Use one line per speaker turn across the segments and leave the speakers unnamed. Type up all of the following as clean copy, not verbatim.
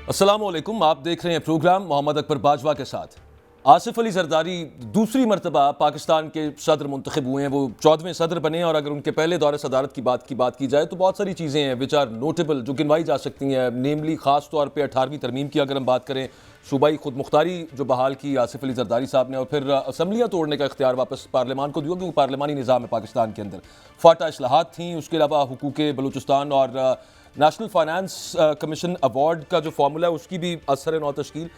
अस्सलामुअलैकुम, आप देख रहे हैं प्रोग्राम मोहम्मद अकबर बाजवा के साथ। आसिफ अली जरदारी दूसरी मरतबा पाकिस्तान के सदर मुंतखब हुए हैं। वो 14वें सदर बने और अगर उनके पहले दौरे सदारत की बात की जाए तो बहुत सारी चीज़ें हैं विच आर नोटेबल जो गिनवाई जा सकती हैं। नेमली ख़ास तौर पर 18वीं तरमीम की अगर हम बात करें, सूबाई खुद मुख्तारी जो बहाल की आसिफ अली जरदारी साहब ने, और फिर असम्बलियाँ तोड़ने का इख्तियार वापस पार्लियामान को दिया क्योंकि पार्लियामानी निज़ाम है पाकिस्तान के अंदर। फाटा इस्लाहात थी, उसके अलावा हुकूक बलूचिस्तान और नेशनल फाइनेंस कमीशन अवार्ड का जो फार्मूला है उसकी भी असर नौ तश्कील।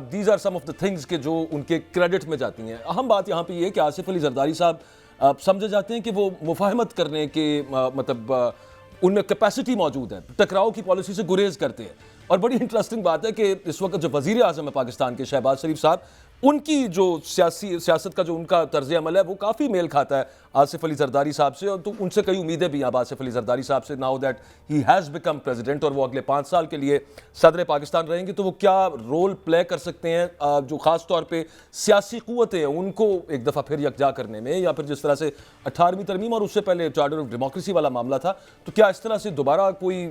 These are some of the things के जो उनके क्रेडिट में जाती हैं। अहम बात यहाँ पे ये है कि आसिफ अली जरदारी साहब समझे जाते हैं कि वो मुफाहमत करने के मतलब उनमें कैपेसिटी मौजूद है, टकराव की पॉलिसी से गुरेज करते हैं। और बड़ी इंटरेस्टिंग बात है कि इस वक्त जो वज़ीर आज़म है पाकिस्तान के, शहबाज शरीफ साहब, उनकी जो सियासत का जो उनका तर्ज अमल है वो काफ़ी मेल खाता है आसिफ अली जरदारी साहब से। और तो उनसे कई उम्मीदें भी अब आसिफ अली जरदारी साहब से, now that he has become president और वो अगले 5 साल के लिए सदर पाकिस्तान रहेंगे, तो वो क्या रोल प्ले कर सकते हैं जो ख़ास तौर पे सियासी क़ुव्वतें हैं उनको एक दफ़ा फिर यकजा करने में, या फिर जिस तरह से 18वीं तरमीम और उससे पहले चार्टर ऑफ डेमोक्रेसी वाला मामला था, तो क्या इस तरह से दोबारा कोई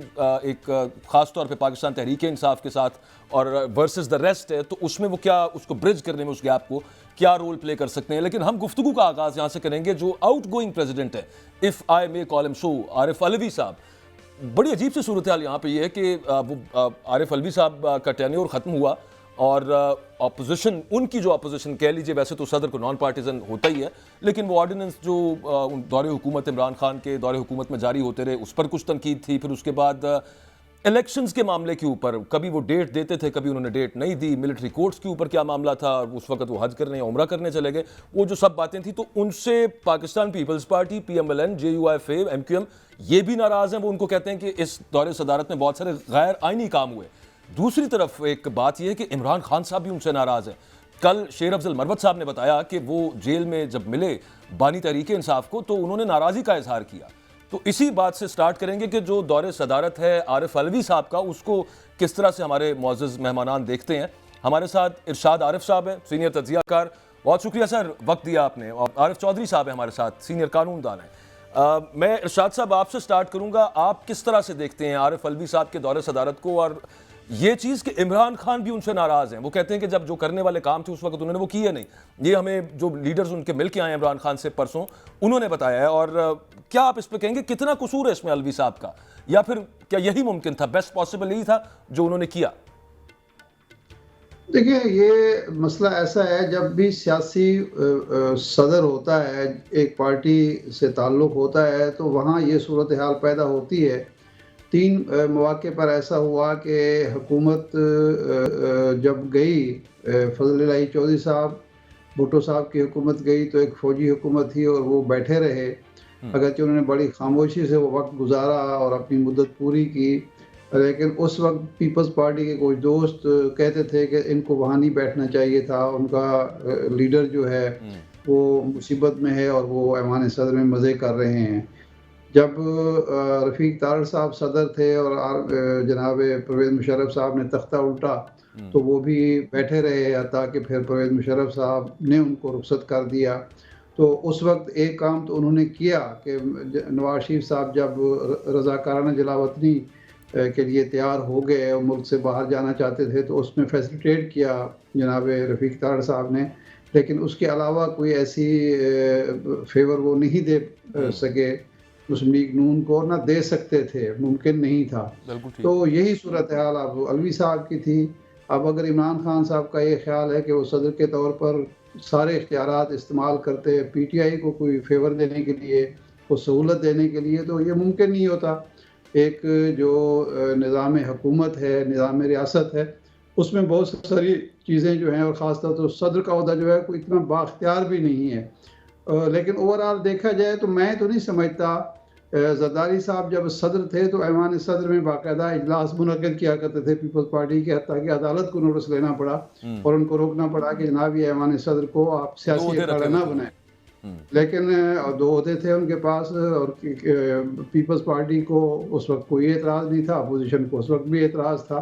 एक ख़ास तौर पर पाकिस्तान तहरीक इंसाफ के साथ और वर्सेस द रेस्ट है, तो उसमें वो क्या उसको ब्रिज करने में, उस गैप को क्या रोल प्ले कर सकते हैं। लेकिन हम गुफ्तगू का आगाज़ यहाँ से करेंगे जो आउट गोइंग प्रेसिडेंट है, if I may call him so, Arif Alvi साहब। बड़ी अजीब सी सूरत हाल यहाँ पे ये है कि वो आरिफ अलवी साहब का टेन्योर ख़त्म हुआ और अपोजिशन, उनकी जो अपोजिशन कह लीजिए, वैसे तो सदर को नॉन पार्टीजन होता ही है, लेकिन वो ऑर्डिनेंस जो दौरे हुकूमत इमरान खान के दौरे हुकूमत में जारी होते रहे उस पर कुछ तनकीद थी। फिर उसके बाद इलेक्शंस के मामले के ऊपर कभी वो डेट देते थे, कभी उन्होंने डेट नहीं दी। मिलिट्री कोर्ट्स के ऊपर क्या मामला था, उस वक्त वो हज करने या उम्रा करने चले गए, वो जो सब बातें थी, तो उनसे Pakistan Peoples Party, PMLN, JUIF, MQM ये भी नाराज़ हैं। वो उनको कहते हैं कि इस दौरे सदारत में बहुत सारे गैर आइनी काम हुए। दूसरी तरफ एक बात यह है कि इमरान खान साहब भी उनसे नाराज़ हैं। कल शेर अफजल मरवत साहब ने बताया कि वो जेल में जब मिले बानी तहरीक इंसाफ को तो उन्होंने नाराज़गी का इजहार किया। तो इसी बात से स्टार्ट करेंगे कि जो दौरे सदारत है आरिफ अलवी साहब का, उसको किस तरह से हमारे मुअज़्ज़ज़ मेहमानान देखते हैं। हमारे साथ इरशाद आरिफ साहब हैं, सीनियर तज्ज़ियाकार। बहुत शुक्रिया सर, वक्त दिया आपने। और आरिफ चौधरी साहब हैं हमारे साथ, सीनियर कानूनदान हैं। मैं इरशाद साहब आपसे स्टार्ट करूँगा, आप किस तरह से देखते हैं आरिफ अलवी साहब के दौरे सदारत को, और ये चीज़ कि इमरान खान भी उनसे नाराज़ हैं। वो कहते हैं कि जब जो करने वाले काम थे उस वक्त उन्होंने वो किए नहीं। ये हमें जो लीडर्स उनके मिल के आए इमरान खान से परसों, उन्होंने बताया है। और क्या आप इस पर कहेंगे कितना कसूर है इसमें अलवी साहब का, या फिर क्या यही मुमकिन था, बेस्ट पॉसिबल यही था जो उन्होंने किया?
देखिए, ये मसला ऐसा है, जब भी सियासी सदर होता है, एक पार्टी से ताल्लुक़ होता है, तो वहाँ ये सूरत हाल पैदा होती है। 3 मौके पर ऐसा हुआ कि हुकूमत जब गई, फजल इलाही चौधरी साहब, भुट्टो साहब की हुकूमत गई तो एक फ़ौजी हुकूमत थी और वो बैठे रहे। अगरचे उन्होंने बड़ी खामोशी से वो वक्त गुजारा और अपनी मुद्दत पूरी की, लेकिन उस वक्त पीपल्स पार्टी के कुछ दोस्त कहते थे कि इनको वहाँ नहीं बैठना चाहिए था, उनका लीडर जो है वो मुसीबत में है और वो ऐवान सदर में मज़े कर रहे हैं। जब रफ़ीक तारड़ साहब सदर थे और जनाब परवेज़ मुशर्रफ साहब ने तख्ता उल्टा तो वो भी बैठे रहे, हत्ता कि फिर परवेज़ मुशर्रफ साहब ने उनको रुखसत कर दिया। तो उस वक्त एक काम तो उन्होंने किया कि नवाज शरीफ साहब जब रज़ाकाराना जलावतनी के लिए तैयार हो गए और मुल्क से बाहर जाना चाहते थे तो उसमें फैसिलिटेट किया जनाब रफ़ीक तारड़ साहब ने, लेकिन उसके अलावा कोई ऐसी फेवर वो नहीं दे सके मुस्लिम लीग नून को, ना दे सकते थे, मुमकिन नहीं था। तो यही सूरत हाल अब अलवी साहब की थी। अब अगर इमरान खान साहब का ये ख्याल है कि वो सदर के तौर पर सारे इख्तियारात इस्तेमाल करते हैं PTI को कोई फेवर देने के लिए, को सहूलत देने के लिए, तो ये मुमकिन नहीं होता। एक जो निज़ाम हुकूमत है, निज़ाम रियासत है, उसमें बहुत सारी चीज़ें जो हैं, और ख़ासतौर तो सदर का ओहदा जो है कोई इतना बाख्तियार भी नहीं है। लेकिन ओवरऑल देखा जाए तो मैं तो नहीं समझता, जरदारी साहब जब सदर थे तो ऐवान सदर में बाकायदा इजलास मुनक़्क़िद किया करते थे पीपल्स पार्टी के, हत्ता कि अदालत को नोटिस लेना पड़ा और उनको रोकना पड़ा कि जनाब ये ऐवान सदर को आप सियासी अखाड़ा ना बनाएं। लेकिन 2 ओहदे थे उनके पास और पीपल्स पार्टी को उस वक्त कोई एतराज़ नहीं था, अपोजिशन को उस वक्त भी एतराज़ था।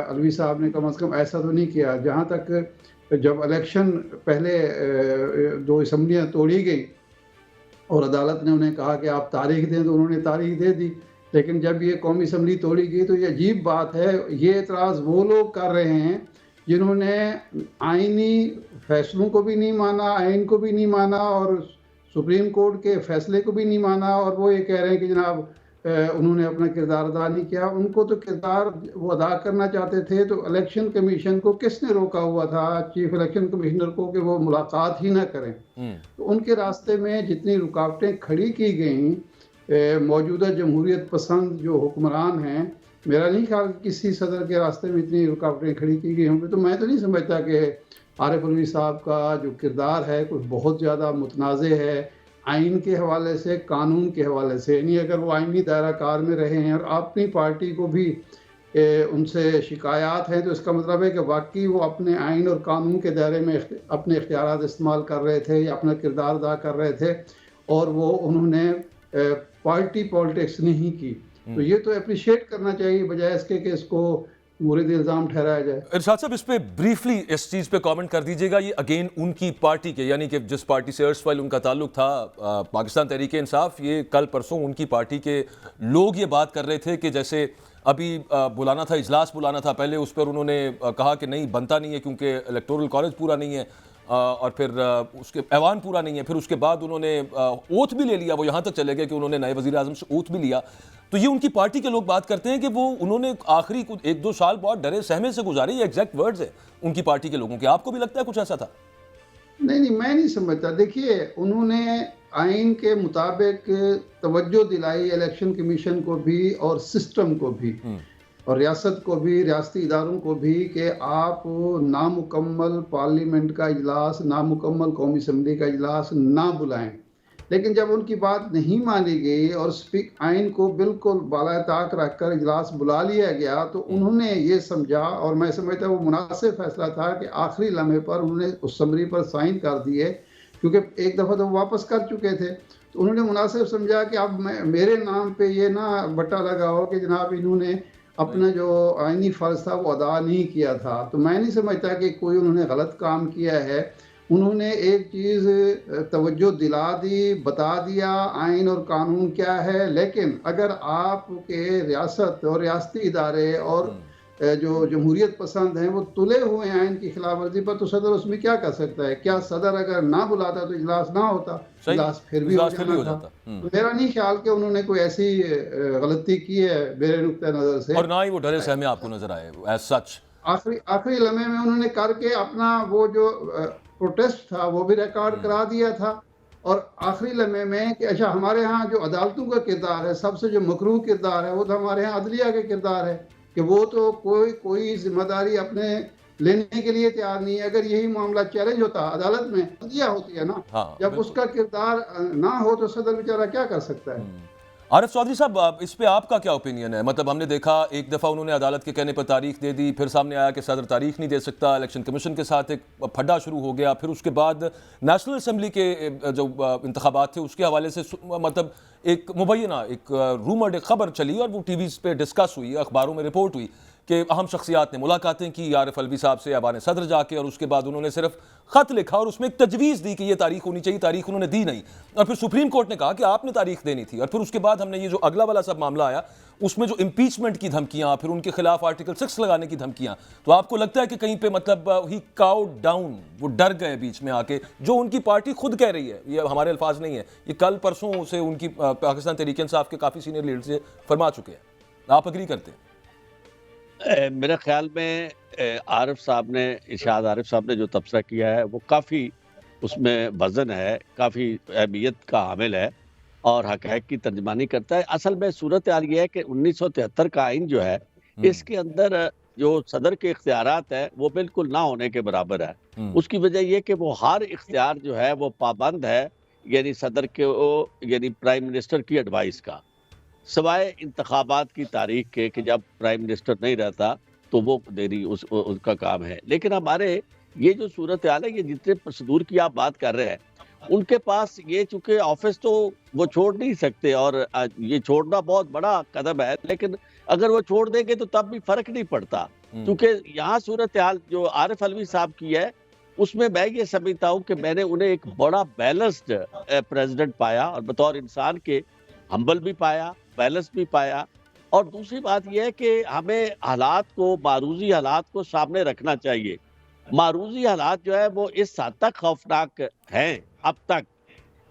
अलवी साहब ने कम अज़ कम ऐसा तो नहीं किया। जहाँ तक जब इलेक्शन पहले 2 असम्बलियाँ तोड़ी गई और अदालत ने उन्हें कहा कि आप तारीख दें, तो उन्होंने तारीख दे दी लेकिन जब ये कौमी असम्बली तोड़ी गई तो ये अजीब बात है, ये एतराज़ वो लोग कर रहे हैं जिन्होंने आइनी फैसलों को भी नहीं माना, आइन को भी नहीं माना और सुप्रीम कोर्ट के फैसले को भी नहीं माना, और वो ये कह रहे हैं कि जनाब उन्होंने अपना किरदार अदा नहीं किया। उनको तो किरदार वो अदा करना चाहते थे, तो इलेक्शन कमीशन को किसने रोका हुआ था, चीफ इलेक्शन कमिश्नर को, कि वो मुलाकात ही ना करें। तो उनके रास्ते में जितनी रुकावटें खड़ी की गई, मौजूदा जमहूरियत पसंद जो हुक्मरान हैं, मेरा नहीं ख्याल किसी सदर के रास्ते में इतनी रुकावटें खड़ी की गई होंगी। तो मैं तो नहीं समझता कि आरिफ अलवी साहब का जो किरदार है कुछ बहुत ज़्यादा मुतनाज़ है आइन के हवाले से, कानून के हवाले से। यानी अगर वो आइनी दायरा कार में रहे हैं और अपनी पार्टी को भी उनसे शिकायत हैं, तो इसका मतलब है कि वाकई वो अपने आइन और कानून के दायरे में अपने इख्तियारात इस्तेमाल कर रहे थे या अपना किरदार अदा कर रहे थे, और वो उन्होंने पार्टी पॉलिटिक्स नहीं की। तो ये तो अप्रिशिएट करना चाहिए, बजाय इसके कि इसको मुरीद इल्ज़ाम ठहराया जाए।
इरशाद साहब, इस पे ब्रीफली इस चीज़ पे कमेंट कर दीजिएगा। ये अगेन उनकी पार्टी के, यानी कि जिस पार्टी से अर्सवाइल उनका ताल्लुक था, पाकिस्तान तहरीक इंसाफ, ये कल परसों उनकी पार्टी के लोग ये बात कर रहे थे कि जैसे अभी बुलाना था, इजलास बुलाना था, पहले उस पर उन्होंने कहा कि नहीं बनता नहीं है क्योंकि इलेक्टोरल कॉलेज पूरा नहीं है, और फिर उसके ऐवान पूरा नहीं है। फिर उसके बाद उन्होंने ओथ भी ले लिया, वो यहाँ तक चले गए कि उन्होंने नए वज़ीर आज़म से ओथ भी लिया। तो ये उनकी पार्टी के लोग बात करते हैं कि वो उन्होंने आखिरी कुछ 1-2 साल बहुत डरे सहमे से गुजारे। ये एग्जैक्ट वर्ड्स है उनकी पार्टी के लोगों के। आपको भी लगता है कुछ ऐसा था?
नहीं, मैं नहीं समझता। देखिए, उन्होंने आइन के मुताबिक तवज्जो दिलाई इलेक्शन कमीशन को भी और सिस्टम को भी और रियासत को भी, रियासती इदारों को भी, कि आप नामुकम्मल पार्लियामेंट का इजलास, नामुकम्मल कौमी असम्बली का इजलास ना बुलाएं। लेकिन जब उनकी बात नहीं मानी गई और आइन को बिल्कुल बाला ताक रखकर इजलास बुला लिया गया, तो उन्होंने ये समझा, और मैं समझता हूँ वो मुनासिब फैसला था, कि आखिरी लम्हे पर उन्होंने उस समरी पर साइन कर दिए, क्योंकि एक दफ़ा तो वापस कर चुके थे। तो उन्होंने मुनासिब समझा कि अब मेरे नाम पे ये ना बट्टा लगाओ कि जनाब इन्होंने अपना जो आइनी फ़र्ज़ था वो अदा नहीं किया था। तो मैं नहीं समझता कि कोई उन्होंने गलत काम किया है। उन्होंने एक चीज़ तवज्जो दिला दी, बता दिया आइन और कानून क्या है, लेकिन अगर आपके रियासत और रियासती इदारे और जो जमहूरियत पसंद हैं वो तुले हुए हैं आइन की खिलाफ वर्जी पर, तो सदर उसमें क्या कर सकता है? क्या सदर अगर ना बुलाता तो इजलास ना होता, इजलास फिर भी हो जाता। तो मेरा नहीं ख्याल कि उन्होंने कोई ऐसी गलती की है मेरे नुक्ते नज़र से,
और ना ही वो डरे सहमे आपको नजर आए एज सच।
आखिरी लम्हे में उन्होंने करके अपना वो जो प्रोटेस्ट था वो भी रिकॉर्ड करा दिया था, और आखिरी लम्हे में कि अच्छा हमारे यहाँ जो अदालतों का किरदार है, सबसे जो मकरूह किरदार है, वो तो हमारे यहाँ अदलिया का किरदार है, कि वो तो कोई जिम्मेदारी अपने लेने के लिए तैयार नहीं है। अगर यही मामला चैलेंज होता अदालत में, अदलिया होती है ना, जब उसका किरदार ना हो तो सदर बेचारा क्या कर सकता है?
आरिफ चौधरी साहब, इस पे आपका क्या ओपिनियन है? मतलब हमने देखा एक दफ़ा उन्होंने अदालत के कहने पर तारीख दे दी, फिर सामने आया कि सदर तारीख नहीं दे सकता, इलेक्शन कमीशन के साथ एक फड्डा शुरू हो गया, फिर उसके बाद नेशनल असम्बली के जो इंतखाबात थे उसके हवाले से मतलब एक मुबैना एक रूमर्ड एक खबर चली और वो टीवी पे डिस्कस हुई, अखबारों में रिपोर्ट हुई कि अहम शख्सियात ने मुलाकातें की आरिफ अलवी साहब से ऐवान सदर जाके, और उसके बाद उन्होंने सिर्फ ख़त लिखा और उसमें एक तजवीज़ दी कि ये तारीख होनी चाहिए, तारीख उन्होंने दी नहीं, और फिर सुप्रीम कोर्ट ने कहा कि आपने तारीख देनी थी। और फिर उसके बाद हमने ये जो अगला वाला सब मामला आया उसमें जो इम्पीचमेंट की धमकियाँ, फिर उनके खिलाफ आर्टिकल 6 लगाने की धमकियाँ, तो आपको लगता है कि कहीं पे मतलब ही काउड डाउन, वो डर गए बीच में आके, जो उनकी पार्टी खुद कह रही है, ये हमारे अल्फाज नहीं है, ये कल परसों से उनकी पाकिस्तान तहरीक इंसाफ के काफ़ी सीनियर लीडर से फरमा चुके हैं। आप अग्री करते हैं?
मेरे ख्याल में आरिफ साहब ने, इरशाद आरिफ साहब ने जो तबसरा किया है वो काफ़ी उसमें वज़न है, काफ़ी अहमियत का हामिल है और हक़ाइक़ की तर्जुमानी करता है। असल में सूरत हाल ये है कि 1973 का आइन जो है, इसके अंदर जो सदर के इख्तियारात है वो बिल्कुल ना होने के बराबर है। उसकी वजह ये कि वो हर इख्तियार जो है वो पाबंद है, यानी सदर के यानी प्राइम मिनिस्टर की एडवाइस का, सवाए इंतखाबात की तारीख के कि जब प्राइम मिनिस्टर नहीं रहता तो वो देरी उसका काम है। लेकिन हमारे ये जो सूरत हाल है, ये जितने प्रोसीड्यूर की आप बात कर रहे हैं, उनके पास ये चूंकि ऑफिस तो वो छोड़ नहीं सकते और ये छोड़ना बहुत बड़ा कदम है, लेकिन अगर वो छोड़ देंगे तो तब भी फर्क नहीं पड़ता, क्योंकि यहाँ सूरत हाल जो आरिफ अलवी साहब की है उसमें मैं ये समझता हूँ कि मैंने उन्हें एक बड़ा बैलेंस्ड प्रेसिडेंट पाया और बतौर इंसान के हम्बल भी पाया, बैलेंस भी पाया। और दूसरी बात यह है कि हमें हालात को, मारूज़ी हालात को सामने रखना चाहिए। मारूज़ी हालात जो है वो इस हद तक खौफनाक हैं अब तक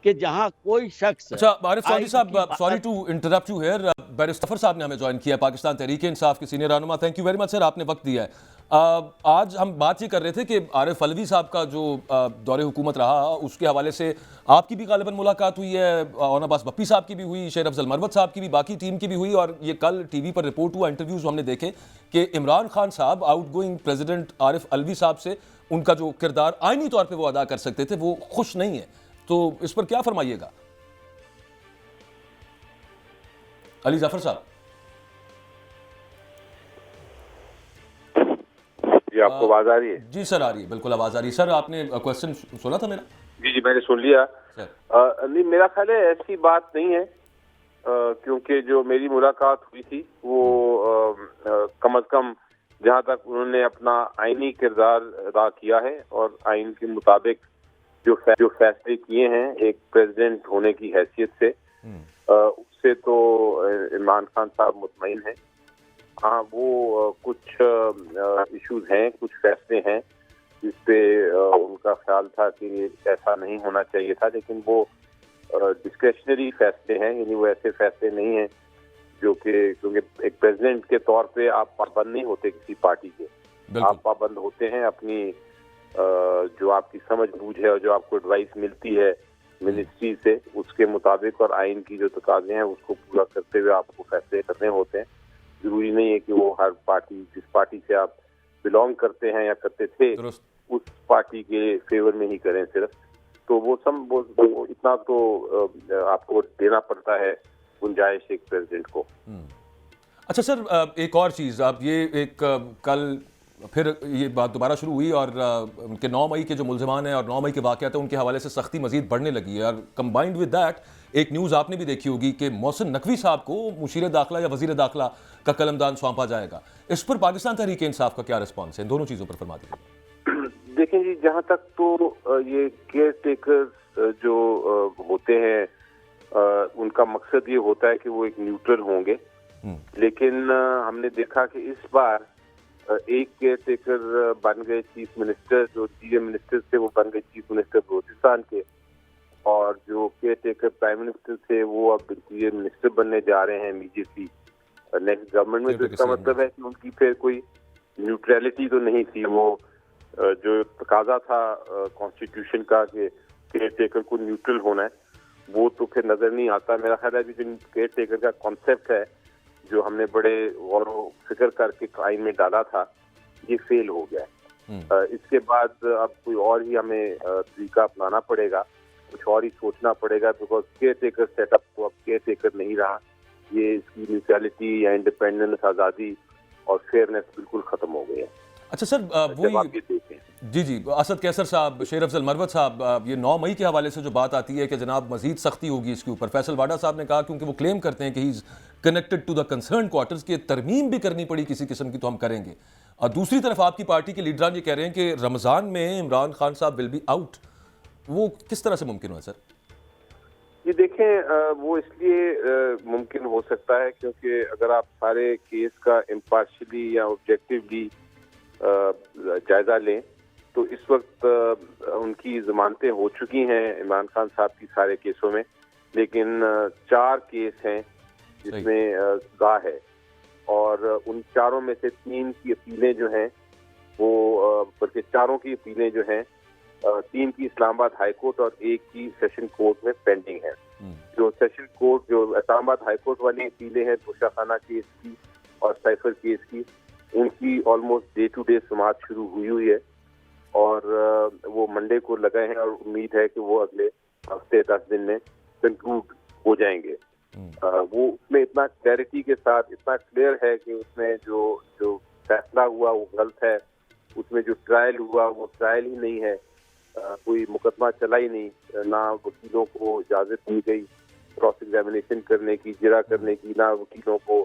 कि जहाँ कोई शख्स
अच्छा आरिफ चौधरी
आइन की
साहब, सॉरी
बात।
To interrupt you here, barrister Zafar साहब ने हमें ज्वाइन किया, पाकिस्तान तहरीक इंसाफ के सीनियर रहनुमा। Thank you very much sir, आपने वक्त दिया है। आज हम बात ये कर रहे थे कि आरिफ अलवी साहब का जो दौरे हुकूमत रहा उसके हवाले से आपकी भी गालिबन मुलाकात हुई है, और अब्बास भप्पी साहब की भी हुई, शेर अफजल मरवत साहब की भी, बाकी टीम की भी हुई, और ये कल टीवी पर रिपोर्ट हुआ, इंटरव्यूज हमने देखे कि इमरान खान साहब आउटगोइंग प्रेसिडेंट आरिफ अलवी साहब से उनका जो किरदार आइनी तौर पर वो अदा कर सकते थे वो खुश नहीं है। तो इस पर क्या फरमाइएगा अली जाफर साहब?
जी, आपको आवाज आ रही है?
जी सर, आ रही है, बिल्कुल आवाज आ रही है। सर आपने क्वेश्चन सुना था मेरा?
जी जी, मैंने सुन लिया।
सर
नहीं, मेरा ख्याल है ऐसी बात नहीं है, क्योंकि जो मेरी मुलाकात हुई थी वो कम अज कम जहाँ तक उन्होंने अपना आईनी किरदार अदा किया है और आइन के मुताबिक जो फैसले किए हैं एक प्रेसिडेंट होने की हैसियत से, उससे तो इमरान खान साहब मुतमईन हैं। हाँ, वो कुछ इश्यूज हैं, कुछ फैसले हैं जिस पे उनका ख्याल था कि ये ऐसा नहीं होना चाहिए था, लेकिन वो डिस्क्रेशनरी फैसले हैं, यानी वो ऐसे फैसले नहीं हैं जो कि, क्योंकि एक प्रेसिडेंट के तौर पे आप पाबंद नहीं होते किसी पार्टी के, आप पाबंद होते हैं अपनी जो आपकी समझ बूझ है और जो आपको एडवाइस मिलती है मिनिस्ट्री से, उसके मुताबिक और आइन की जो तकाजे हैं उसको पूरा करते हुए आपको फैसले करने होते हैं। जरूरी नहीं है कि वो हर पार्टी, जिस पार्टी से आप बिलोंग करते हैं या करते थे, उस पार्टी के फेवर में ही करें सिर्फ। तो वो इतना तो आपको देना पड़ता है गुंजाइश एक प्रेसिडेंट को।
अच्छा सर, एक और चीज़, आप ये एक कल फिर ये बात दोबारा शुरू हुई और उनके 9 मई के जो मुलजमान हैं और 9 मई के वाक़यात हैं उनके हवाले से सख्ती मजीद बढ़ने लगी है, और कंबाइंड विद दैट एक न्यूज़ आपने भी देखी होगी कि मोहसिन नकवी साहब को मुशीर दाखिला या वजीर दाखिला का कलमदान सौंपा जाएगा। इस पर पाकिस्तान तहरीक इंसाफ का क्या रिस्पॉन्स है? इन दोनों चीज़ों पर फरमा दीजिए।
देखें जी, जहाँ तक तो ये केयर टेकर्स जो होते हैं, उनका मकसद ये होता है कि वो एक न्यूट्रल होंगे, लेकिन हमने देखा कि इस बार एक केयर टेकर बन गए चीफ मिनिस्टर, जो चीफ मिनिस्टर थे वो बन गए चीफ मिनिस्टर बलूचिस्तान के, और जो केयर टेकर प्राइम मिनिस्टर थे वो अब चीफ मिनिस्टर बनने जा रहे हैं इमीडिएटली नेक्स्ट गवर्नमेंट में। तो इसका मतलब है कि उनकी फिर कोई न्यूट्रलिटी तो नहीं थी, वो जो तकाजा था कॉन्स्टिट्यूशन का कि केयर टेकर को न्यूट्रल होना है, वो तो फिर नजर नहीं आता। मेरा ख्याल है कि जो केयर टेकर का कॉन्सेप्ट है जो हमने बड़े गौर फिक्र करके आइन में डाला था, ये फेल हो गया है। इसके बाद अब कोई और ही हमें तरीका अपनाना पड़ेगा, कुछ और ही सोचना पड़ेगा, बिकॉज केयर टेकर सेटअप तो अब केयर टेकर नहीं रहा। ये इसकी न्यूट्रलिटी या इंडिपेंडेंस, आज़ादी और फेयरनेस बिल्कुल खत्म हो गई है।
अच्छा सर, वही जी असद कैसर साहब, शेर अफजल मरवत साहब, ये 9 मई के हवाले से जो बात आती है कि जनाब मजीद सख्ती होगी इसके ऊपर, फैसल वाडा साहब ने कहा, क्योंकि वो क्लेम करते हैं कि he is connected to the concern quarters, की तरमीम भी करनी पड़ी किसी किस्म की तो हम करेंगे। और दूसरी तरफ आपकी पार्टी के लीडरान ये कह रहे हैं कि रमज़ान में इमरान खान साहब विल बी आउट। वो किस तरह से मुमकिन हो सर?
ये देखें, वो इसलिए मुमकिन हो सकता है क्योंकि अगर आप सारे केस का इम्पार्शियली या ऑब्जेक्टिवली जायजा लें तो इस वक्त उनकी जमानतें हो चुकी हैं इमरान खान साहब की सारे केसों में, लेकिन 4 केस हैं जिसमें सजा है, और उन 4 में से 3 की अपीलें जो हैं वो, बल्कि 4 की अपीलें जो हैं, 3 की इस्लामाबाद हाई कोर्ट और 1 की सेशन कोर्ट में पेंडिंग है। जो सेशन कोर्ट, जो इस्लामाबाद हाई कोर्ट वाली अपीलें हैं तोशाखाना केस की और साइफर केस की, उनकी ऑलमोस्ट डे टू डे समाअत शुरू हुई है, और वो मंडे को लगे हैं, और उम्मीद है कि वो अगले हफ्ते 10 दिन में कंक्लूड हो जाएंगे। वो उसमें इतना क्लैरिटी के साथ, इतना क्लियर है कि उसमें जो फैसला हुआ वो गलत है, उसमें जो ट्रायल हुआ वो ट्रायल ही नहीं है, कोई मुकदमा चला ही नहीं, ना वकीलों को इजाजत दी गई क्रॉस एग्जामिनेशन करने की, जिरा करने की, ना वकीलों को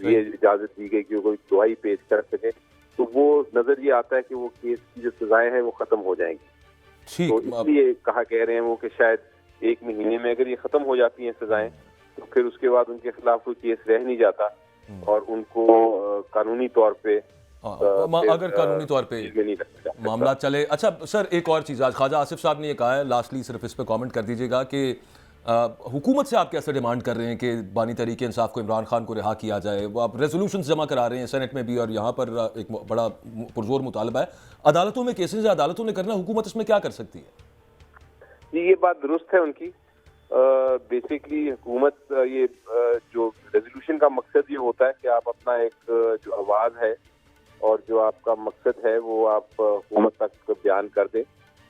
ये इजाजत दी गई कि कोई गवाही पेश कर सके। तो वो नजर ये आता है कि वो केस की जो सजाएं हैं वो खत्म हो जाएंगी। तो इसलिए कहा कह रहे हैं वो कि शायद 1 महीने में अगर ये खत्म हो जाती हैं सजाएं तो फिर उसके बाद उनके खिलाफ कोई केस रह नहीं जाता और उनको कानूनी तौर पे
अगर कानूनी तौर पे
जेल में नहीं रखा जा सकता।
मामला चले। अच्छा सर, एक और चीज़ आज ख्वाजा आसिफ साहब ने ये कहा है, लास्टली सिर्फ इस पे कमेंट कर दीजिएगा कि हुकूमत से आप कैसे डिमांड कर रहे हैं कि बानी तहरीक इंसाफ को इमरान खान को रिहा किया जाए? वो आप रेजोल्यूशन जमा करा रहे हैं सेनेट में भी और यहाँ पर एक बड़ा पुरजोर मुतालबा है। अदालतों में केसेस है, अदालतों ने करना, हुकूमत इसमें क्या कर सकती है?
जी, ये बात दुरुस्त है उनकी। बेसिकली हुकूमत ये जो रेजोल्यूशन का मकसद ये होता है कि आप अपना एक जो आवाज़ है और जो आपका मकसद है वो आप हुकूमत तक बयान कर दें।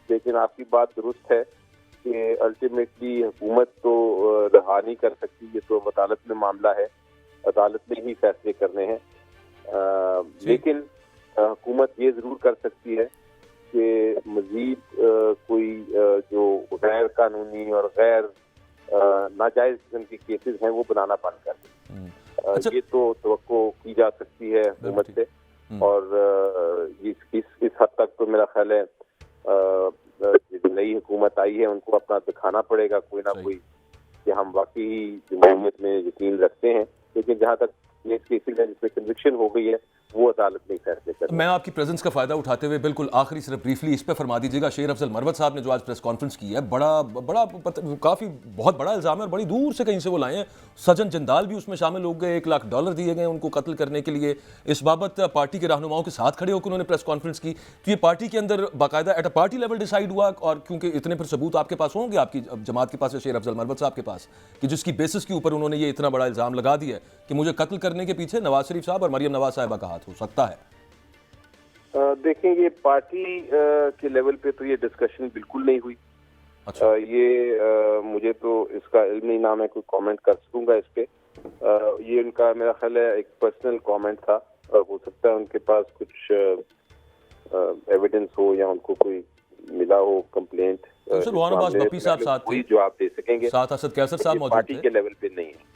लेकिन आपकी बात दुरुस्त है कि अल्टीमेटली हुकूमत तो रहा नहीं कर सकती, ये तो अदालत में मामला है, अदालत में ही फैसले करने हैं। लेकिन हुकूमत ये ज़रूर कर सकती है कि मज़ीद कोई जो गैर कानूनी और गैर नाजायज़ किस्म के केसेस हैं वो बनाना बंद कर दें।
अच्छा।
ये तो तवक्को की जा सकती है हुकूमत से और इस हद तक तो मेरा ख्याल है जो नई हुकूमत आई है उनको अपना दिखाना पड़ेगा कोई ना कोई कि हम वाकई जमहूरियत में यकीन रखते हैं। लेकिन जहाँ तक ये केसेस है जिसमें कन्विक्शन हो गई है वो अदालत में फैसले कर।
मैं आपकी प्रेजेंस का फायदा उठाते हुए बिल्कुल आखिरी सिर्फ ब्रीफली इस पे फरमा दीजिएगा, शेर अफजल मरवत साहब ने जो आज प्रेस कॉन्फ्रेंस की है, काफ़ी बहुत बड़ा इल्ज़ाम है और बड़ी दूर से कहीं से वो लाए हैं। सजन जिंदाल भी उसमें शामिल हो गए, $1 लाख दिए गए उनको कत्ल करने के लिए। इस बाबत पार्टी के रहनुमाओं के साथ खड़े होकर उन्होंने प्रेस कॉन्फ्रेंस की। तो ये पार्टी के अंदर बाकायदा at a party level decide हुआ, और क्योंकि इतने फिर सबूत आपके पास होंगे, आपकी जमात के पास है, शेर अफजल मरवत साहब के पास, कि जिसकी बेसिस के ऊपर उन्होंने ये इतना बड़ा इल्ज़ाम लगा दिया कि मुझे कत्ल करने के पीछे नवाज शरीफ साहब और मरियम नवाज साहिबा का हाथ हो सकता है।
देखें, ये पार्टी के लेवल पे तो ये डिस्कशन बिल्कुल नहीं हुई।
अच्छा।
ये मुझे तो इसका इल्म नहीं, ना मैं कोई कमेंट कर सकूंगा इस पे। ये उनका मेरा ख्याल है एक पर्सनल कमेंट था, हो सकता है उनके पास कुछ एविडेंस हो या उनको कोई मिला हो कंप्लेंट।
सर रोहान अब्बास बप्पी साहब साथ थे,
जो आप दे सकेंगे,
साथ असद कैसर साहब मौजूद
पार्टी
थे।
के लेवल पे नहीं है।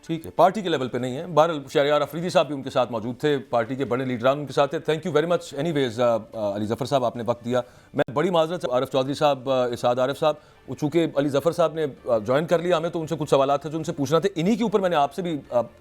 ठीक है, पार्टी के लेवल पे नहीं है। बहरहाल शहरयार अफरीदी साहब भी उनके साथ मौजूद थे, पार्टी के बड़े लीडरान उनके साथ थे। Thank you very much anyways Ali Zafar साहब, आपने वक्त दिया। मैं बड़ी माजरत से आरिफ चौधरी साहब, इसाद आरिफ साहब, चूँकि अली जफ़र साहब ने ज्वाइन कर लिया हमें, तो उनसे कुछ सवाल थे जो उनसे पूछना थे। इन्हीं के ऊपर मैंने आपसे भी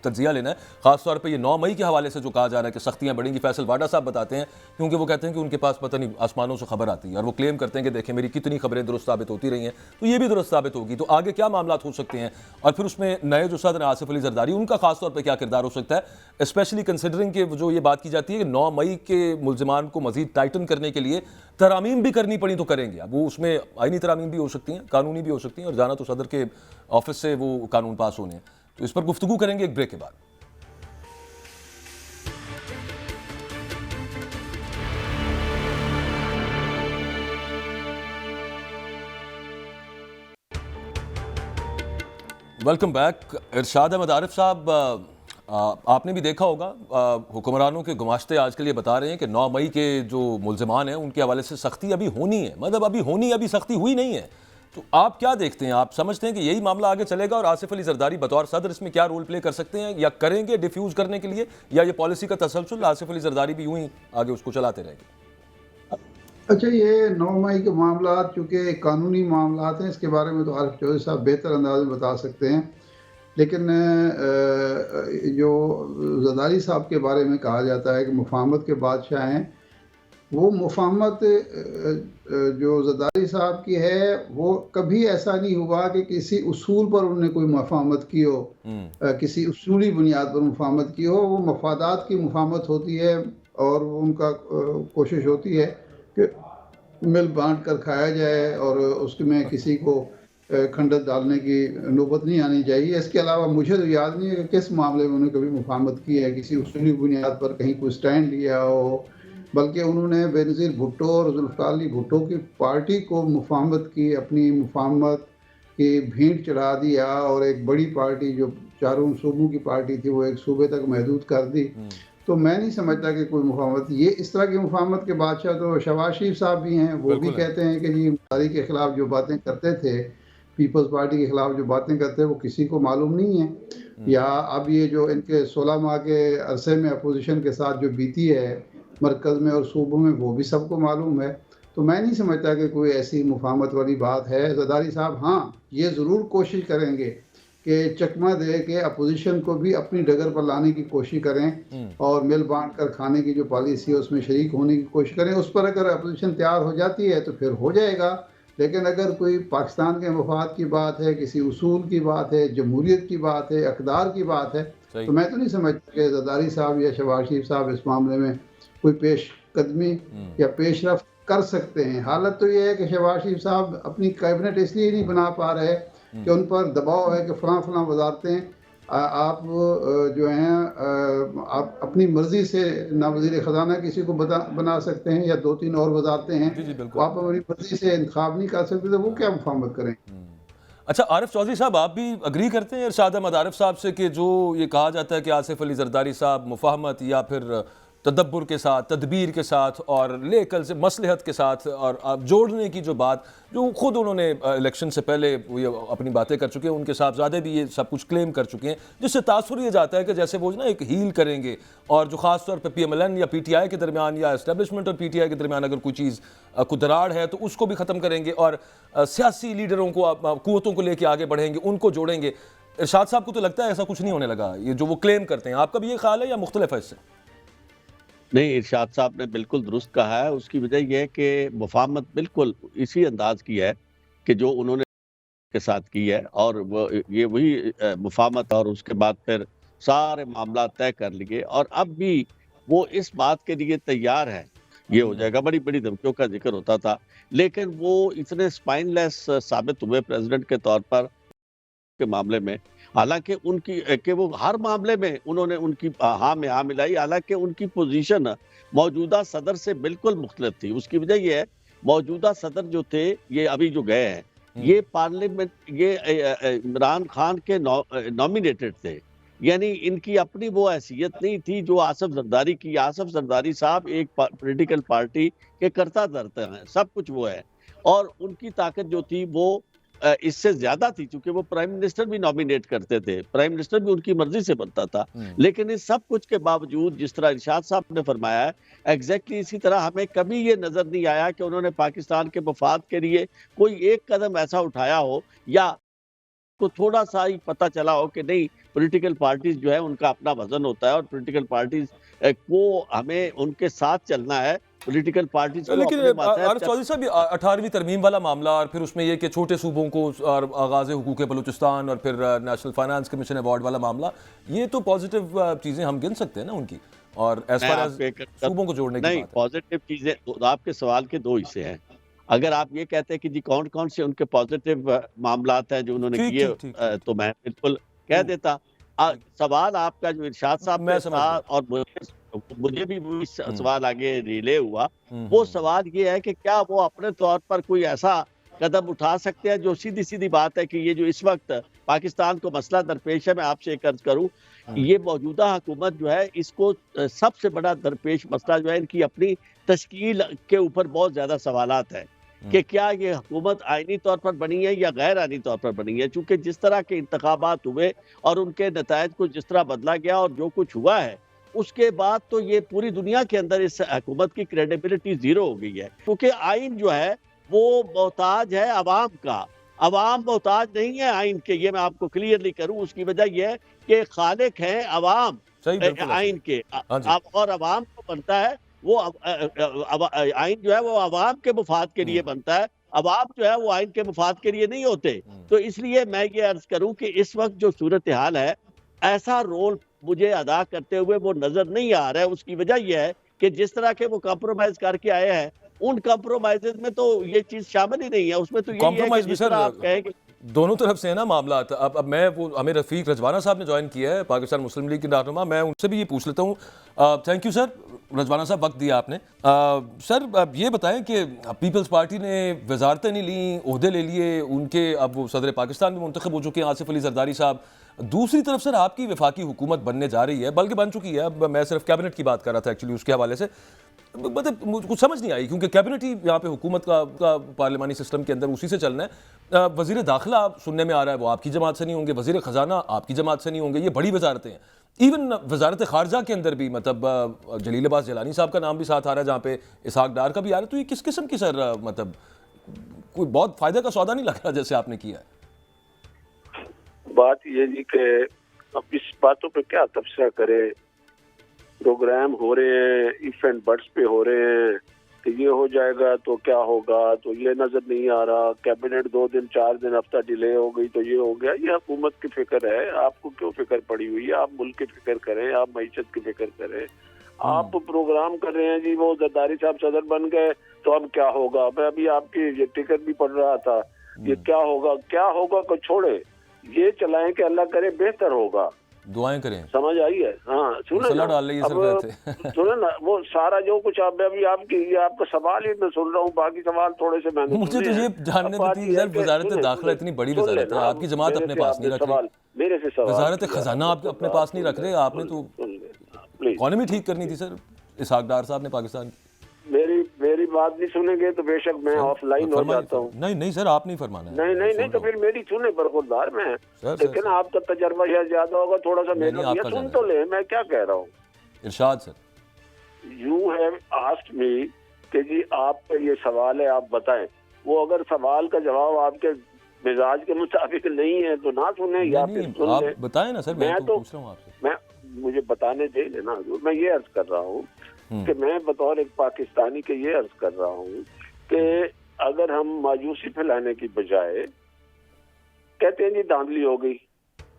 तज्जिया लेना है, खासतौर पर ये 9 मई के हवाले से जो कहा जा रहा है कि सख्तियाँ बढ़ेंगी। फैसल वाडा साहब बताते हैं, क्योंकि वो कहते हैं कि उनके पास पता नहीं आसमानों से खबर आती है, और वो क्लेम करते हैं कि देखें मेरी कितनी खबरें दुरुस्त साबित होती रही हैं, तो ये भी दुरुस्त साबित होगी। तो आगे क्या मामला हो सकते हैं, और फिर उसमें नए जो सदर आसिफ अली जरदारी, उनका खासतौर पर क्या किरदार हो सकता है, स्पेशली कंसिडरिंग कि जो ये बात की जाती है कि 9 मई के मुल्जिमान को मजीद टाइटन करने के लिए तरामीम भी करनी पड़ी तो करेंगे। अब वो उसमें आईनी तरामीम भी हो सकती हैं, कानूनी भी हो सकती हैं, और जाना तो सदर के ऑफिस से वो कानून पास होने हैं। तो इस पर गुफ्तगू करेंगे एक ब्रेक के बाद। Welcome back. इरशाद अहमद आरिफ साहब, आपने भी देखा होगा हुक्मरानों के गुमाश्ते आज के लिए बता रहे हैं कि 9 मई के जो मुल्जिमान हैं उनके हवाले से सख्ती अभी होनी है, मतलब अभी होनी, अभी सख्ती हुई नहीं है। तो आप क्या देखते हैं, आप समझते हैं कि यही मामला आगे चलेगा और आसिफ अली जरदारी बतौर सदर इसमें क्या रोल प्ले कर सकते हैं, या करेंगे डिफ्यूज करने के लिए, या ये पॉलिसी का तसलसल आसिफ अली जरदारी भी यूं ही आगे उसको चलाते रहेंगे?
अच्छा, ये 9 मई के मामला चूँकि कानूनी मामला हैं, इसके बारे में तो आरिफ चौधरी साहब बेहतर अंदाज में बता सकते हैं। लेकिन जो जरदारी साहब के बारे में कहा जाता है कि मुफाहमत के बादशाह हैं, वो मुफाहमत जो जरदारी साहब की है वो कभी ऐसा नहीं हुआ कि किसी उसूल पर उन्होंने कोई मुफाहमत की हो, किसी उसूली बुनियाद पर मुफाहमत की हो। वो मफादात की मुफाहमत होती है और उनका कोशिश होती है कि मिल बांट कर खाया जाए और उसमें किसी को खंडत डालने की नौबत नहीं आनी चाहिए। इसके अलावा मुझे तो याद नहीं है कि किस मामले में उन्होंने कभी मुफाहमत की है, किसी उसूली बुनियाद पर कहीं कोई स्टैंड लिया हो। बल्कि उन्होंने बेनज़ीर भुट्टो और जुल्फ़िकार अली भुट्टो की पार्टी को मुफाहमत की, अपनी मुफाहमत की भेंट चढ़ा दिया, और एक बड़ी पार्टी जो चारों सूबों की पार्टी थी वो एक सूबे तक महदूद कर दी। तो मैं नहीं समझता कि कोई मुफाहमत, ये इस तरह की मुफाहमत के बादशाह तो शहबाज शरीफ साहब भी हैं। वो भी कहते हैं कि जी तारीख के ख़िलाफ़ जो बातें करते थे, पीपल्स पार्टी के ख़िलाफ़ जो बातें करते हैं वो किसी को मालूम नहीं है। या अब ये जो इनके 16 माह के अरसे में अपोजिशन के साथ जो बीती है मरकज़ में और सूबों में, वो भी सबको मालूम है। तो मैं नहीं समझता कि कोई ऐसी मुफाहमत वाली बात है। जरदारी साहब हाँ ये ज़रूर कोशिश करेंगे कि चकमा दे के अपोजिशन को भी अपनी डगर पर लाने की कोशिश करें और मिल बांट कर खाने की जो पॉलिसी है उसमें शरीक होने की कोशिश करें। उस पर अगर अपोजिशन तैयार हो जाती है तो फिर हो जाएगा, लेकिन अगर कोई पाकिस्तान के मफाद की बात है, किसी उसूल की बात है, जमहूरियत की बात है, इक़्तिदार की बात है, तो मैं तो नहीं समझता कि ज़रदारी साहब या शहबाज शरीफ साहब इस मामले में कोई पेशकदमी या पेशरफ्त कर सकते हैं। हालत तो ये है कि शहबाज शरीफ साहब अपनी कैबिनेट इसलिए नहीं बना पा रहे कि उन पर दबाव है कि फलां वजारतें आप जो हैं आप अपनी मर्जी से ना वज़ीर ख़जाना किसी को बना सकते हैं या 2-3 और वजारतें हैं, तो आप अपनी मर्जी से इंतखाब नहीं कर सकते, तो वो क्या मुफाहमत करें।
अच्छा, आरिफ चौधरी साहब, आप भी अग्री करते हैं इरशाद अहमद आरिफ साहब से कि जो ये कहा जाता है कि आसिफ अली जरदारी साहब मुफाहमत या फिर तदब्बुर के साथ, तदबीर के साथ और लेकल से मसलहत के साथ और आप जोड़ने की जो बात, जो खुद उन्होंने इलेक्शन से पहले ये अपनी बातें कर चुके हैं, उनके साहबजादे भी ये सब कुछ क्लेम कर चुके हैं, जिससे तासुर ये जाता है कि जैसे वो ना एक हील करेंगे और जो ख़ास तौर पर PMLN या PTI के दरमियान या इस्टेब्लिशमेंट और PTI के दरमियान अगर कोई चीज़ को दरार है तो उसको भी ख़त्म करेंगे और सियासी लीडरों को, क़ुव्वतों को लेकर आगे बढ़ेंगे, उनको जोड़ेंगे। इरशाद साहब को तो लगता है ऐसा कुछ नहीं होने लगा, ये जो वो क्लेम करते हैं। आपका भी ये ख्याल है या मुख्तलिफ है इससे?
नहीं, इरशाद साहब ने बिल्कुल दुरुस्त कहा है। उसकी वजह यह है कि मुफाहमत बिल्कुल इसी अंदाज की है कि जो उन्होंने के साथ की है, और वो ये वही मुफाहमत, और उसके बाद फिर सारे मामला तय कर लिए, और अब भी वो इस बात के लिए तैयार है, ये हो जाएगा। बड़ी बड़ी धमकियों का जिक्र होता था, लेकिन वो इतने स्पाइनलेस साबित हुए प्रेसिडेंट के तौर पर के मामले में। हालांकि उनकी कि वो हर मामले में उन्होंने उनकी हाँ में हाँ मिलाई, हालांकि उनकी पोजीशन मौजूदा सदर से बिल्कुल मुख्तलिफ थी। उसकी वजह ये है, मौजूदा सदर जो थे, ये अभी जो गए हैं, ये पार्लियामेंट, ये इमरान खान के नॉमिनेटेड थे, यानी इनकी अपनी वो हैसियत नहीं थी जो आसिफ जरदारी की। आसिफ जरदारी साहब एक पॉलिटिकल पार्टी के कर्ता धर्ता हैं, सब कुछ वो है, और उनकी ताकत जो थी वो इससे ज्यादा थी, क्योंकि वो प्राइम मिनिस्टर भी नॉमिनेट करते थे, प्राइम मिनिस्टर भी उनकी मर्जी से बनता था। लेकिन इस सब कुछ के बावजूद, जिस तरह इरशाद साहब ने फरमाया है, एग्जैक्टली इसी तरह हमें कभी ये नजर नहीं आया कि उन्होंने पाकिस्तान के मफाद के लिए कोई एक कदम ऐसा उठाया हो, या तो थोड़ा सा ही पता चला हो कि नहीं, पॉलिटिकल पार्टीज जो है उनका अपना वजन होता है, और पॉलिटिकल पार्टीज को हमें उनके साथ चलना है। पॉलिटिकल पार्टीज को
लेकिन आरिफ चौधरी साहब, 18वीं तरमीम वाला मामला, और फिर उसमें ये कि छोटे सूबों को और आगाज़ हुकूक बलूचिस्तान और फिर नेशनल फाइनेंस कमीशन अवार्ड वाला मामला, ये तो पॉजिटिव चीज़ें हम गिन सकते हैं ना उनकी, और एज फार एज सूबों को जोड़ने की बात है।
पॉजिटिव चीजें, आपके सवाल के दो हिस्से हैं। अगर आप ये कहते हैं कि जी कौन कौन से उनके पॉजिटिव मामलात हैं जो उन्होंने किए, तो मैं बिल्कुल कह देता। सवाल आपका जो इरशाद साहब में था, और मुझे भी वही सवाल आगे रिले हुआ, वो सवाल ये है कि क्या वो अपने तौर पर कोई ऐसा कदम उठा सकते हैं, जो सीधी सीधी बात है कि ये जो इस वक्त पाकिस्तान को मसला दरपेश है, मैं आपसे एक अर्ज करूं, ये मौजूदा हुकूमत जो है, इसको सबसे बड़ा दरपेश मसला जो है, इनकी अपनी तश्कील के ऊपर बहुत ज्यादा सवालात है कि क्या ये हुकूमत आईनी तौर पर बनी है या गैर आईनी तौर पर बनी है। चूंकि जिस तरह के इंतखाबात हुए और उनके नतायज को जिस तरह बदला गया और जो कुछ हुआ है, उसके बाद तो ये पूरी दुनिया के अंदर इस हुकूमत की क्रेडिबिलिटी जीरो हो गई है, क्योंकि आइन जो है वो मोहताज है अवाम का, अवाम मोहताज नहीं है आइन के। ये मैं आपको क्लियरली करूं, उसकी वजह यह है कि खालिक हैं अवाम आइन के, और अवाम को बनता है वो आइन जो है वो अवाम के मुफाद के लिए बनता है, अवाम जो है वो आइन के मुफाद के लिए नहीं होते। तो इसलिए मैं ये अर्ज करूं कि इस वक्त जो सूरत हाल है, ऐसा रोल मुझे अदा करते हुए वो नजर नहीं आ रहा है। उसकी वजह यह है कि जिस तरह के वो कॉम्प्रोमाइज करके आए हैं, उन कॉम्प्रोमाइजेज में तो ये चीज शामिल ही नहीं है। उसमें तो
कॉम्प्रोमाइज भी सर आप कहेंगे दोनों तरफ से है ना मामला। अब मैं वो हमें रफीक रजवाना साहब ने ज्वाइन किया है, पाकिस्तान मुस्लिम लीग के रहनुमा, मैं उनसे भी ये पूछ लेता हूँ। थैंक यू सर, रजवाना साहब वक्त दिया आपने। सर अब ये बताएं कि पीपल्स पार्टी ने वजारतें नहीं ली, ओहदे ले लिए उनके, अब वो सदर पाकिस्तान में मुंतखब हो चुके हैं आसिफ अली जरदारी साहब। दूसरी तरफ सर आपकी वफाकी हुकूमत बनने जा रही है, बल्कि बन चुकी है। अब मैं सिर्फ कैबिनेट की बात कर रहा था एक्चुअली, उसके हवाले से मतलब मुझे कुछ समझ नहीं आई, क्योंकि कैबिनेट ही यहाँ पे हुकूमत का पार्लियामानी सिस्टम के अंदर उसी से चलना है। वज़ीर दाखिला सुनने में आ रहा है वो आपकी जमात से नहीं होंगे, वज़ीर ख़जाना आपकी जमात से नहीं होंगे, ये बड़ी वजारतें हैं। इवन वजारत ख़ारजा के अंदर भी मतलब जलील अब्बास जिलानी साहब का नाम भी साथ आ रहा है, जहाँ पे इसहाक डार का भी आ रहा है। तो ये किस किस्म की सर मतलब कोई बहुत फ़ायदे का सौदा नहीं लग रहा जैसे आपने किया है?
बात ये जी कि अब इस बातों पे क्या तबसरा करे। प्रोग्राम हो रहे हैं, इफ एंड बट्स पे हो रहे हैं कि ये हो जाएगा तो क्या होगा, तो ये नजर नहीं आ रहा। कैबिनेट 2 दिन 4 दिन हफ्ता डिले हो गई तो ये हो गया। ये हुकूमत की फिक्र है, आपको क्यों फिक्र पड़ी हुई है? आप मुल्क की फिक्र करें, आप मईशत की फिक्र करें। आप प्रोग्राम कर रहे हैं जी, वो जरदारी साहब सदर बन गए तो अब क्या होगा। मैं अभी आपकी ये टिकट भी पढ़ रहा था, ये क्या होगा को छोड़े, ये चलाएं कि अल्लाह करे बेहतर होगा।
दुआएं करें,
समझ आई है? हाँ सुने ना,
डाल रही है
अब सुने ना, वो सारा जो कुछ आप अभी आपकी ये आपका सवाल ही मैं सुन रहा हूँ, बाकी सवाल थोड़े से मैंने
मुझे तो ये जानने देती है, वजारत दाखिला इतनी बड़ी वजारत है, आपकी जमात अपने पास नहीं रख रही,
मेरे से सवाल
वजारत खजाना आप अपने पास नहीं रख रहे। आपने तो इकॉनमी ठीक करनी थी सर, इसहाक डार साहब ने पाकिस्तान की।
मेरी बात नहीं सुनेंगे तो बेशक मैं ऑफलाइन हो जाता हूँ।
नहीं सर, आप नहीं फरमाना है।
नहीं तो फिर मेरी सुने बरखुरदार में, लेकिन आपका तजर्बा शायद ज्यादा होगा, थोड़ा सा मेरा भी सुन तो ले, मैं क्या कह रहा हूँ।
Irshad sir,
you have asked me कि जी आपका ये सवाल है, आप बताएं। वो अगर सवाल का जवाब आपके मिजाज के मुताबिक नहीं है तो ना सुने, या फिर सुन ले।
बताएं ना सर, मैं तो पूछ रहा हूँ आपसे।
मुझे बताने दे लेना। मैं ये अर्ज कर रहा हूँ कि मैं बतौर एक पाकिस्तानी के ये अर्ज कर रहा हूँ कि अगर हम मायूसी फैलाने की बजाय कहते हैं जी धांधली हो गई,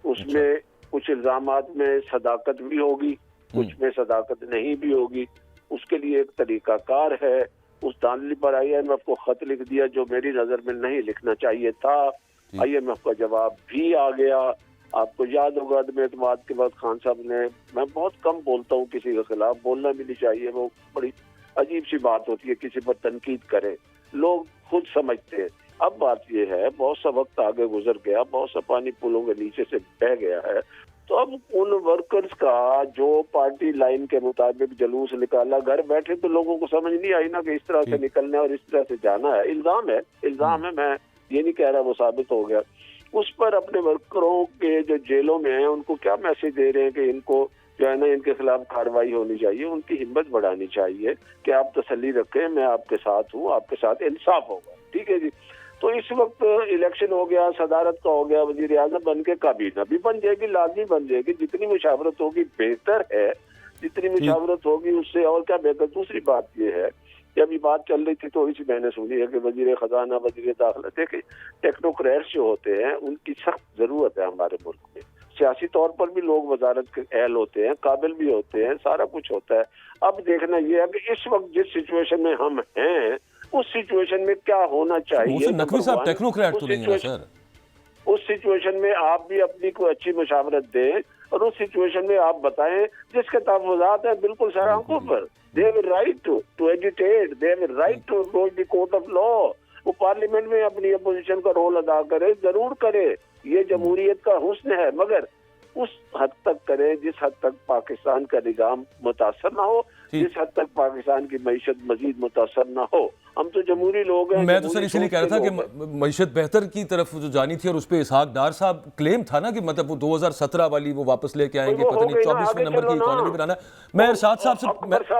उसमें कुछ इल्जामात में सदाकत भी होगी, कुछ में सदाकत नहीं भी होगी, उसके लिए एक तरीकाकार है। उस धांधली पर IMF को खत लिख दिया जो मेरी नजर में नहीं लिखना चाहिए था। IMF का जवाब भी आ गया। आपको याद होगा अदम एतमाद के बाद खान साहब ने, मैं बहुत कम बोलता हूँ किसी के खिलाफ, बोलना भी नहीं चाहिए, वो बड़ी अजीब सी बात होती है किसी पर तनकीद करे, लोग खुद समझते हैं। अब बात ये है, बहुत सा वक्त आगे गुजर गया, बहुत सा पानी पुलों के नीचे से बह गया है, तो अब उन वर्कर्स का जो पार्टी लाइन के मुताबिक जुलूस निकाला, घर बैठे तो लोगों को समझ नहीं आई ना कि इस तरह से निकलना है और इस तरह से जाना है। इल्जाम है, मैं ये नहीं कह रहा वो साबित हो गया। उस पर अपने वर्करों के जो जेलों में हैं उनको क्या मैसेज दे रहे हैं कि इनको जो है ना, इनके खिलाफ कार्रवाई होनी चाहिए, उनकी हिम्मत बढ़ानी चाहिए कि आप तसल्ली रखें, मैं आपके साथ हूँ, आपके साथ इंसाफ होगा। ठीक है जी। तो इस वक्त इलेक्शन हो गया, सदारत का हो गया, वजीर आजम बन के काबीना भी बन जाएगी, लाजमी बन जाएगी। जितनी मुशावरत होगी बेहतर है, जितनी मुशावरत होगी उससे और क्या बेहतर। दूसरी बात ये है, जब ये बात चल रही थी तो इसी मैंने सुनी है कि वजीर खजाना, वजीर दाखिला, देखिए टेक्नोक्रेट्स जो होते हैं उनकी सख्त जरूरत है हमारे मुल्क में। सियासी तौर पर भी लोग वजारत के अहल होते हैं, काबिल भी होते हैं, सारा कुछ होता है। अब देखना यह है कि इस वक्त जिस सिचुएशन में हम हैं उस सिचुएशन में क्या होना चाहिए।
नकवी साहब टेक्नोक्रेट तो नहीं है सर।
उस सिचुएशन में आप भी अपनी कोई अच्छी मशावरत दें और उस सिचुएशन में आप बताएं जिसके तहफ़्फ़ुज़ात है बिल्कुल सर आंखों पर। They have a right to agitate, they have a right to approach the court of law। वो पार्लियामेंट में अपनी अपोजिशन का रोल अदा करे, जरूर करे, ये जमहूरियत का हुस्न है, मगर उस हद तक करे जिस हद तक पाकिस्तान का निज़ाम मुतासर ना हो, जिस हद तक पाकिस्तान की मईशत मजीद मुतासर ना हो। हम तो जमहूरी लोग हैं।
मैं तो सर इसीलिए कह रहा था कि मईशत बेहतर की तरफ जो जानी थी और उस पर इसहाक डार साहब क्लेम था ना कि मतलब वो 2017 वाली वो वापस लेके आएंगे, पता नहीं 24वें नंबर की इकॉनमी बनाना। मैं इरशाद साहब से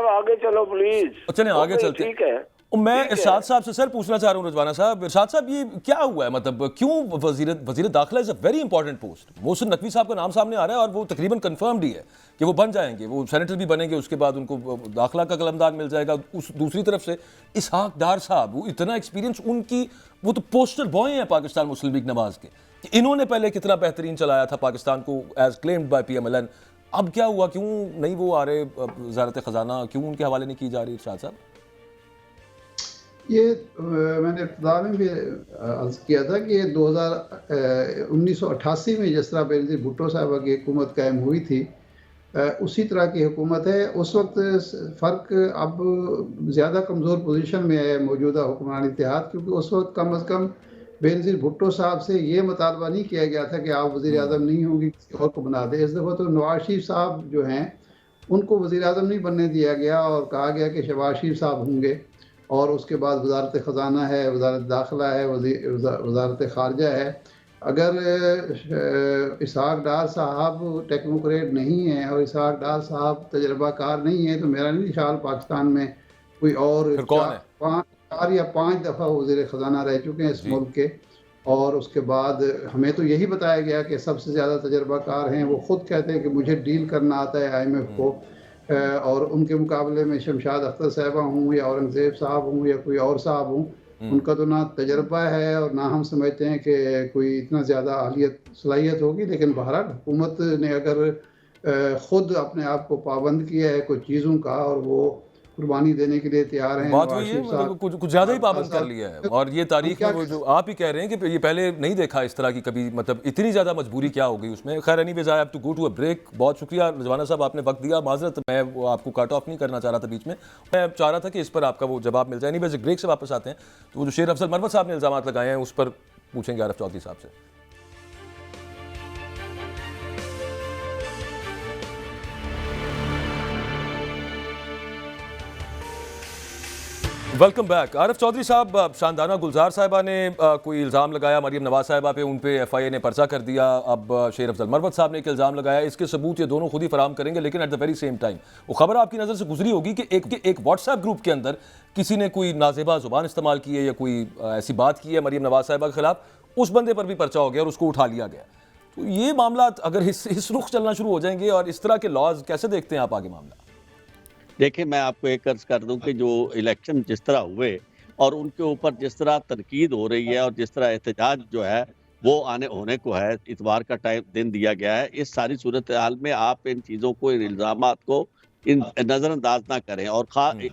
आगे चलो प्लीज,
चलें आगे चलते हैं।
ठीक है,
मैं इरशाद साहब से सर पूछना चाह रहा हूँ, रजवाना साहब, इरशाद साहब ये क्या हुआ है, मतलब क्यों वजीर दाखिला is a very important post. Mohsin Naqvi साहब का नाम सामने आ रहा है और वो तकरीबन कंफर्म्ड ही है कि वो बन जाएंगे, वो सेनेटर भी बनेंगे, उसके बाद उनको दाखिला का कलमदान मिल जाएगा। उस दूसरी तरफ से इसहाक डार साहब, वो इतना एक्सपीरियंस उनकी, वो तो पोस्टर बॉय हैं पाकिस्तान मुस्लिम लीग नवाज के, कि इन्होंने पहले कितना बेहतरीन चलाया था पाकिस्तान को एज क्लेम्ड बाय PMLN। अब क्या हुआ, क्यों नहीं वो आ रहे वज़ारत ख़जाना, क्यों उनके हवाले नहीं की जा रही इरशाद साहब?
ये मैंने इब्तिदा में भी अर्ज़ किया था कि 1988 में जिस तरह बेनज़ीर भुट्टो साहब की हुकूमत कायम हुई थी, उसी तरह की हुकूमत है। उस वक्त फ़र्क अब ज़्यादा कमज़ोर पोजीशन में है मौजूदा हुक्मरान इत्तेहाद, क्योंकि उस वक्त कम अज़ कम बेनज़ीर भुट्टो साहब से ये मुतालबा नहीं किया गया था कि आप वज़ीर आज़म नहीं होंगी, किसी और को बना दे। इस दफ़ा तो नवाज शरीफ साहब जो हैं उनको वज़ीर आज़म नहीं बनने दिया गया और कहा गया कि शहबाज शरीफ साहब होंगे, और उसके बाद वज़ारत ख़जाना है, वज़ारत दाखिला है, वज़ारत ख़ारजा है। अगर इसहाक डार साहब टेक्नोक्रेट नहीं है और इसहाक डार साहब तजर्बाकार नहीं है तो मेरा नहीं ख्याल पाकिस्तान में कोई और 4 या 5 दफ़ा वज़ीर ख़जाना रह चुके हैं इस मुल्क के, और उसके बाद हमें तो यही बताया गया कि सबसे ज़्यादा तजर्बाकार हैं, वो ख़ुद कहते हैं कि मुझे डील करना आता है IMF को, और उनके मुकाबले में शमशाद अख्तर साहिबा हूँ या औरंगज़ेब साहब हूँ या कोई और साहब हूँ, उनका तो ना तजर्बा है और ना हम समझते हैं कि कोई इतना ज़्यादा अहलियत सलाहियत होगी। लेकिन बहरहाल हुकूमत ने अगर ख़ुद अपने आप को पाबंद किया है कुछ चीज़ों का और वो कुर्बानी देने के लिए तैयार हैं,
बात
नवाज
वही है,
शरीफ साहब
कुछ ज़्यादा ही पाबंद कर
साहब,
लिया है। और ये तारीख में वो जो आप ही कह रहे हैं कि ये पहले नहीं देखा इस तरह की कभी, मतलब इतनी ज़्यादा मजबूरी क्या हो गई उसमें। खैर anyways I have to go to a break. बहुत शुक्रिया रिजवाना साहब, आपने वक्त दिया। माजरत, मैं वो आपको कट ऑफ नहीं करना चाह रहा था बीच में, मैं चाह रहा था कि इस पर आपका वो जवाब मिल जाए। एनीवेज ब्रेक से वापस आते हैं तो वो जो शेर अफजल मरवत साहब ने इल्ज़ाम लगाए हैं उस पर पूछेंगे आरिफ चौधरी साहब से। Welcome back. आरिफ चौधरी साहब, शानदाना गुलजार साहिबा ने कोई इल्ज़ाम लगाया मरीम नवाज साहिबा पे, उन पे FIA ने पर्चा कर दिया। अब शेर अफजल मरवत साहब ने एक इल्ज़ाम लगाया, इसके सबूत ये दोनों खुद ही फराम करेंगे। लेकिन at the very same time वो खबर आपकी नज़र से गुजरी होगी कि एक व्हाट्सएप ग्रुप के अंदर किसी ने कोई नाजेबा ज़ुबान इस्तेमाल की है या कोई ऐसी बात की है मरीम नवाज साहिबा के खिलाफ, उस बंदे पर भी पर्चा हो गया और उसको उठा लिया गया। तो ये मामला अगर इस रुख चलना शुरू हो जाएंगे और इस तरह के लॉज, कैसे देखते हैं आप आगे मामला?
देखिए, मैं आपको एक अर्ज कर दूं कि जो इलेक्शन जिस तरह हुए और उनके ऊपर जिस तरह तनकीद हो रही है और जिस तरह एहतजाज जो है वो होने को है, इतवार का दिन दिया गया है, इस सारी सूरत हाल में आप इन चीज़ों को, इन इल्ज़ामात को नज़रअंदाज ना करें। और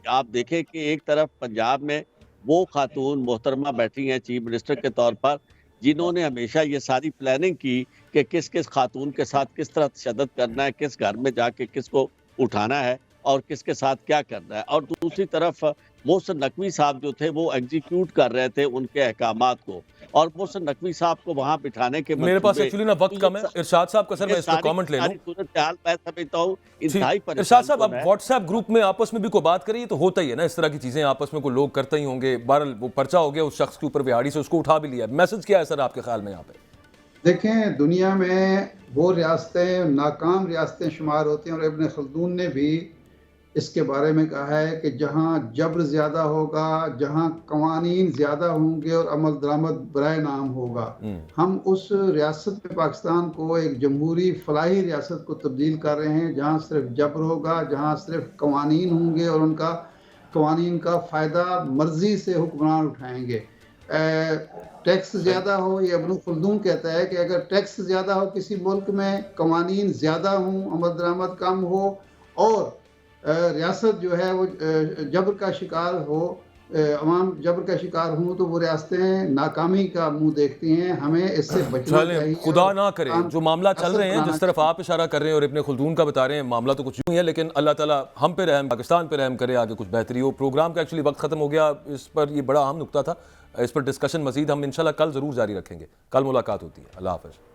आप देखें कि एक तरफ पंजाब में वो खातून मोहतरमा बैठी हैं चीफ मिनिस्टर के तौर पर, जिन्होंने हमेशा ये सारी प्लानिंग की कि किस किस खातून के साथ किस तरह तशद्दुद करना है, किस घर में जाके किसको उठाना है और किसके साथ क्या करना है। और दूसरी तरफ मोहसिन नकवी साहब जो थे वो एग्जीक्यूट कर रहे थे उनके अहकामात को, और मोहसिन नकवी साहब को वहां बिठाने के
मेरे पास एक्चुअली ना वक्त कम है। इरशाद साहब का सर मैं इस पर कमेंट ले लूं।
मैं समझता हूं इंतहाई परेशान।
इरशाद साहब, अब व्हाट्सएप ग्रुप में आपस में भी कोई बात करिए तो होता ही है ना इस तरह की चीजें, आपस में कोई लोग करते ही होंगे। बहरहाल वो पर्चा हो गया उस शख्स के ऊपर, बिहाड़ी से उसको उठा भी लिया। मैसेज क्या है सर आपके ख्याल में यहाँ पे?
देखें, दुनिया में वो रियासतें नाकाम रियासतें शुमार होती हैं और इब्न खल्दून ने भी इसके बारे में कहा है कि जहाँ जबर ज़्यादा होगा, जहाँ कवानीन ज़्यादा होंगे और अमल दरामद बराए नाम होगा, हम उस रियासत में पाकिस्तान को एक जमहूरी फलाही रियासत को तब्दील कर रहे हैं, जहाँ सिर्फ जबर होगा, जहाँ सिर्फ कवानीन होंगे और उनका कवानीन का फ़ायदा मर्जी से हुक्मरान उठाएंगे। टैक्स ज़्यादा हो, ये इब्न खल्दून कहता है कि अगर टैक्स ज़्यादा हो किसी मुल्क में, कवानीन ज़्यादा हों, अमल दरामद कम हो और रियासत जो है वो जबर का शिकार हो, अवाम जबर का शिकार हों, तो वो रियासतें नाकामी का मुंह देखती हैं। हमें इससे बचना चाहिए।
खुदा ना करे जो मामला चल रहे हैं, जिस तरफ आप इशारा कर रहे हैं और इब्न खल्दून का बता रहे हैं, मामला तो कुछ यूँ ही है, लेकिन अल्लाह ताला हम पे रहम, पाकिस्तान पे रहम करे, आगे कुछ बेहतरी हो। प्रोग्राम का एक्चुअली वक्त खत्म हो गया, इस पर ये बड़ा अहम नुकता था। इस पर डिस्कशन मजीद हम इंशाल्लाह कल ज़रूर जारी रखेंगे। कल मुलाकात होती है। अल्लाह हाफ़िज़।